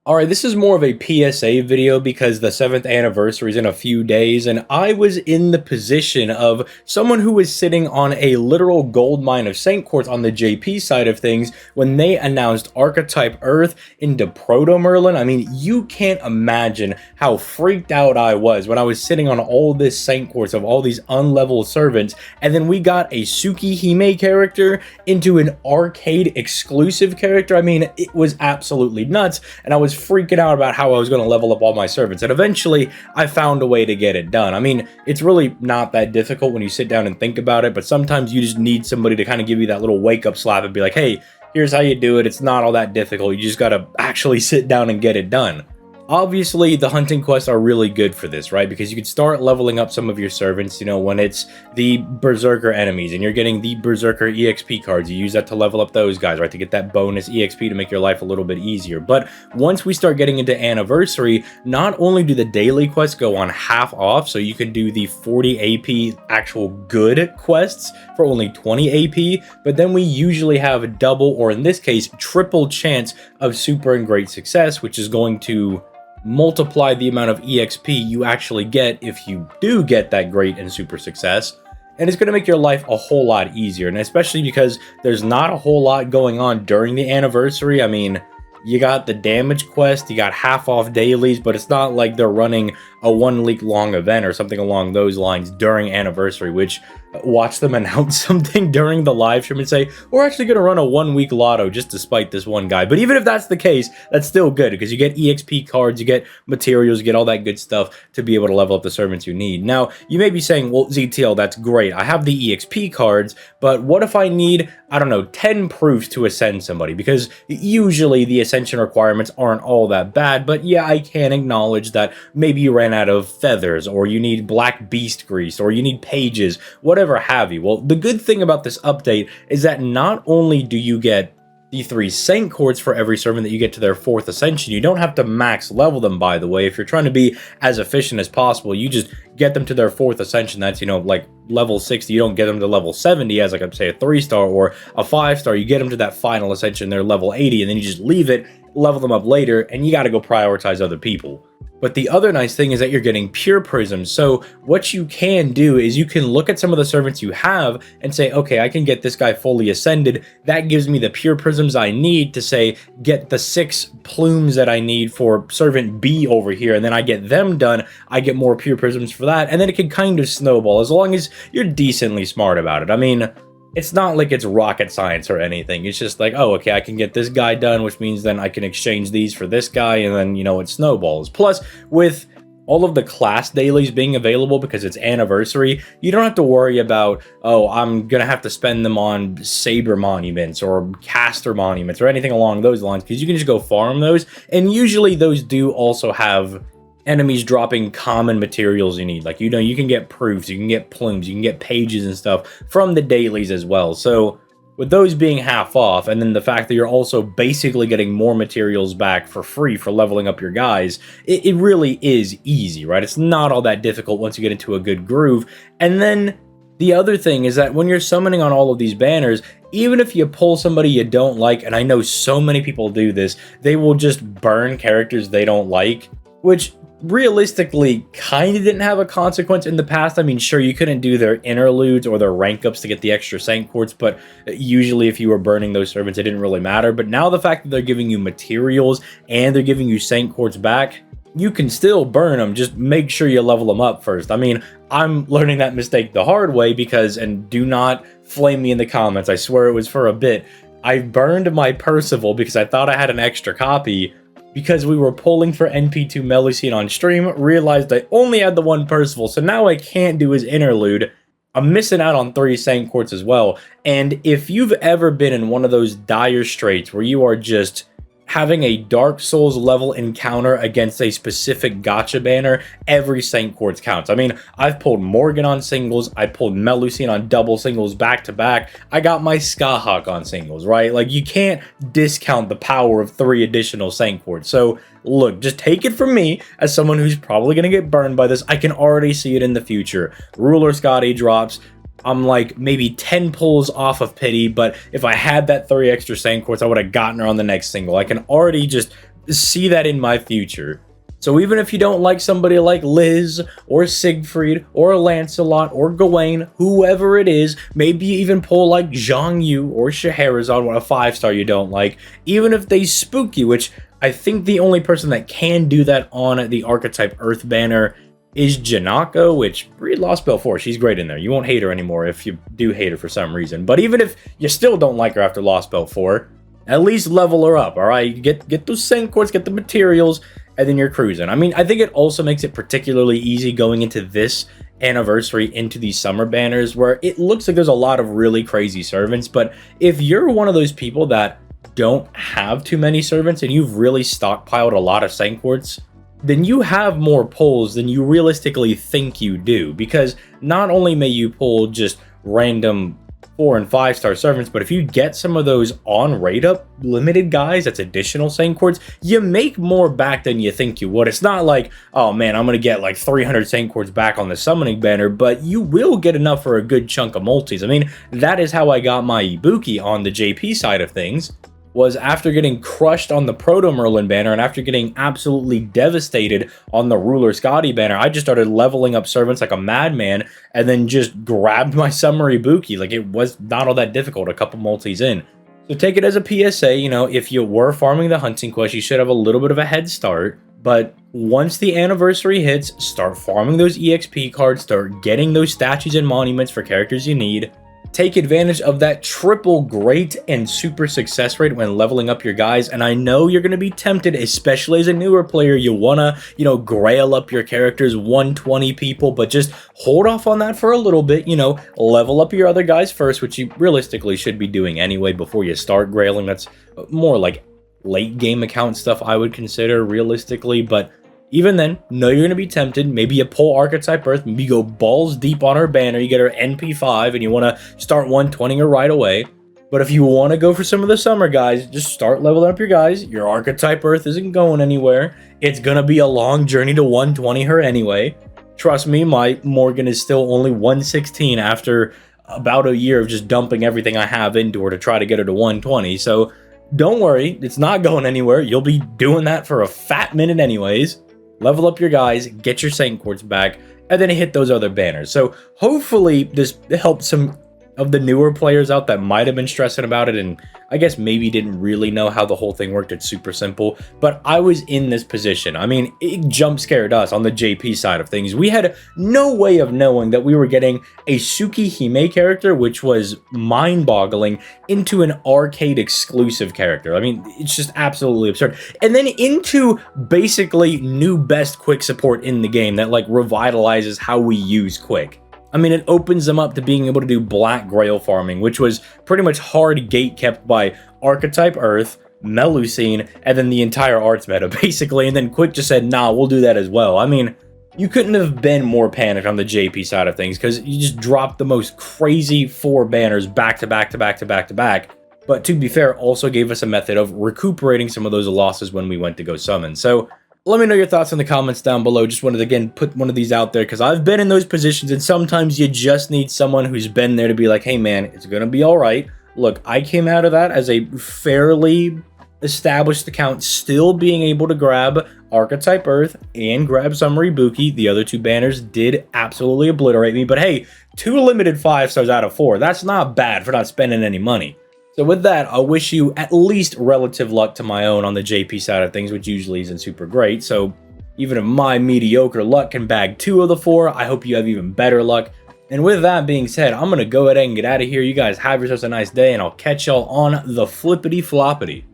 Alright, this is more of a PSA video because the 7th anniversary is in a few days, and I was in the position of someone who was sitting on a literal gold mine of Saint Quartz on the JP side of things when they announced Archetype Earth into Proto Merlin. I mean, you can't imagine how freaked out I was when I was sitting on all this Saint Quartz of all these unleveled servants, and then we got a Tsukihime character into an arcade exclusive character. I mean, it was absolutely nuts, and I was freaking out about how I was going to level up all my servants, and eventually I found a way to get it done. I mean, it's really not that difficult when you sit down and think about it, but sometimes you just need somebody to kind of give you that little wake-up slap and be like, hey, here's how you do it. It's not all that difficult. You just got to actually sit down and get it done. Obviously, the hunting quests are really good for this, right? Because you can start leveling up some of your servants, you know, when it's the Berserker enemies and you're getting the Berserker EXP cards. You use that to level up those guys, right? To get that bonus EXP to make your life a little bit easier. But once we start getting into Anniversary, not only do the daily quests go on half off, so you can do the 40 AP actual good quests for only 20 AP, but then we usually have a double, or in this case, triple chance of super and great success, which is going to multiply the amount of EXP you actually get if you do get that great and super success. And it's going to make your life a whole lot easier, and especially because there's not a whole lot going on during the anniversary. I mean, you got the damage quest, you got half off dailies, but it's not like they're running a 1 week long event or something along those lines during anniversary, which watch them announce something during the live stream and say, we're actually going to run a 1 week lotto just to spite this one guy. But even if that's the case, that's still good because you get EXP cards, you get materials, you get all that good stuff to be able to level up the servants you need. Now, you may be saying, well, ZTL, that's great. I have the EXP cards, but what if I need, I don't know, 10 proofs to ascend somebody? Because usually the ascension requirements aren't all that bad, but yeah, I can acknowledge that maybe you ran out of feathers, or you need black beast grease, or you need pages, whatever have you. Well, the good thing about this update is that not only do you get the 3 Saint Quartz for every servant that you get to their 4th ascension, you don't have to max level them, by the way. If you're trying to be as efficient as possible, you just get them to their 4th ascension. That's, you know, like level 60. You don't get them to level 70 as, like, I'd say, a 3-star or a 5-star. You get them to that final ascension, they're level 80, and then you just leave it, level them up later, and you got to go prioritize other people. But the other nice thing is that you're getting pure prisms. So what you can do is you can look at some of the servants you have and say, okay, I can get this guy fully ascended. That gives me the pure prisms I need to, say, get the 6 plumes that I need for servant B over here. And then I get them done. I get more pure prisms for that. And then it can kind of snowball as long as you're decently smart about it. I mean, it's not like it's rocket science or anything. It's just like, oh, okay, I can get this guy done, which means then I can exchange these for this guy, and then, you know, it snowballs. Plus, with all of the class dailies being available because it's anniversary, you don't have to worry about, oh, I'm going to have to spend them on saber monuments or caster monuments or anything along those lines, because you can just go farm those, and usually those do also have enemies dropping common materials you need. Like, you know, you can get proofs, you can get plumes, you can get pages and stuff from the dailies as well. So with those being half off, and then the fact that you're also basically getting more materials back for free for leveling up your guys, it really is easy, right? It's not all that difficult once you get into a good groove. And then the other thing is that when you're summoning on all of these banners, even if you pull somebody you don't like, and I know so many people do this, they will just burn characters they don't like, which realistically kind of didn't have a consequence in the past. I mean, sure, you couldn't do their interludes or their rank ups to get the extra Saint Quartz, but usually if you were burning those servants, it didn't really matter. But now the fact that they're giving you materials and they're giving you Saint Quartz back, you can still burn them, just make sure you level them up first. I mean, I'm learning that mistake the hard way because, and do not flame me in the comments, I swear it was for a bit, I burned my Percival because I thought I had an extra copy. Because we were pulling for NP2 Melusine on stream, realized I only had the 1 Percival, so now I can't do his interlude. I'm missing out on 3 Saint Quartz as well. And if you've ever been in one of those dire straits where you are just having a Dark Souls level encounter against a specific gacha banner, every Saint Quartz counts. I mean, I've pulled Morgan on singles, I pulled Melusine on double singles back to back, I got my Skahawk on singles, right? Like, you can't discount the power of 3 additional Saint Quartz. So look, just take it from me as someone who's probably gonna get burned by this. I can already see it in the future. Ruler Scotty drops, I'm like maybe 10 pulls off of pity, but if I had that 3 extra Saint Quartz, I would have gotten her on the next single. I can already just see that in my future. So even if you don't like somebody like Liz or Siegfried or Lancelot or Gawain, whoever it is, maybe even pull like Zhang Yu or Scheherazade, a 5-star you don't like, even if they spook you, which I think the only person that can do that on the Archetype Earth banner is Janako, which read Lost Belt 4. She's great in there. You won't hate her anymore if you do hate her for some reason. But even if you still don't like her after Lost Belt 4, at least level her up, all right? Get those Saint Quartz, get the materials, and then you're cruising. I mean, I think it also makes it particularly easy going into this anniversary, into these summer banners, where it looks like there's a lot of really crazy servants. But if you're one of those people that don't have too many servants and you've really stockpiled a lot of Saint Quartz, then you have more pulls than you realistically think you do, because not only may you pull just random 4- and 5-star servants, but if you get some of those on rate up limited guys, that's additional Saint Quartz, you make more back than you think you would. It's not like, oh man, I'm gonna get like 300 Saint Quartz back on the summoning banner, but you will get enough for a good chunk of multis. I mean, that is how I got my Ibuki on the JP side of things, was after getting crushed on the Proto Merlin banner and after getting absolutely devastated on the Ruler Scotty banner, I just started leveling up servants like a madman and then just grabbed my Summer Ibuki. Like, it was not all that difficult, a couple multis in. So take it as a PSA, you know, if you were farming the hunting quest, you should have a little bit of a head start. But once the anniversary hits, start farming those EXP cards, start getting those statues and monuments for characters you need. Take advantage of that triple great and super success rate when leveling up your guys. And I know you're going to be tempted, especially as a newer player. You want to, you know, grail up your characters, 120 people, but just hold off on that for a little bit. You know, level up your other guys first, which you realistically should be doing anyway before you start grailing. That's more like late game account stuff I would consider realistically, but even then, know you're going to be tempted. Maybe you pull Archetype Earth, maybe you go balls deep on her banner, you get her NP5, and you want to start 120 her right away. But if you want to go for some of the summer guys, just start leveling up your guys. Your Archetype Earth isn't going anywhere. It's going to be a long journey to 120 her anyway. Trust me, my Morgan is still only 116 after about a year of just dumping everything I have into her to try to get her to 120. So don't worry, it's not going anywhere. You'll be doing that for a fat minute anyways. Level up your guys, get your Saint Quartz back, and then hit those other banners. So hopefully this helps some of the newer players out that might have been stressing about it and I guess maybe didn't really know how the whole thing worked. It's super simple, but I was in this position. I mean, it jump scared us on the JP side of things. We had no way of knowing that we were getting a Tsukihime character, which was mind-boggling, into an arcade exclusive character. I mean, it's just absolutely absurd. And then into basically new best quick support in the game that like revitalizes how we use quick. I mean, it opens them up to being able to do Black Grail farming, which was pretty much hard gate kept by Archetype Earth, Melusine, and then the entire arts meta, basically. And then Quick just said, nah, we'll do that as well. I mean, you couldn't have been more panicked on the JP side of things, because you just dropped the most crazy 4 banners back to back to back to back to back. But to be fair, also gave us a method of recuperating some of those losses when we went to go summon. So let me know your thoughts in the comments down below. Just wanted to, again, put one of these out there because I've been in those positions, and sometimes you just need someone who's been there to be like, hey man, it's going to be all right. Look, I came out of that as a fairly established account, still being able to grab Archetype Earth and grab Summer Ibuki. The other 2 banners did absolutely obliterate me, but hey, 2 limited 5 stars out of 4. That's not bad for not spending any money. So with that, I wish you at least relative luck to my own on the JP side of things, which usually isn't super great. So even if my mediocre luck can bag 2 of the 4, I hope you have even better luck. And with that being said, I'm going to go ahead and get out of here. You guys have yourselves a nice day, and I'll catch y'all on the flippity floppity.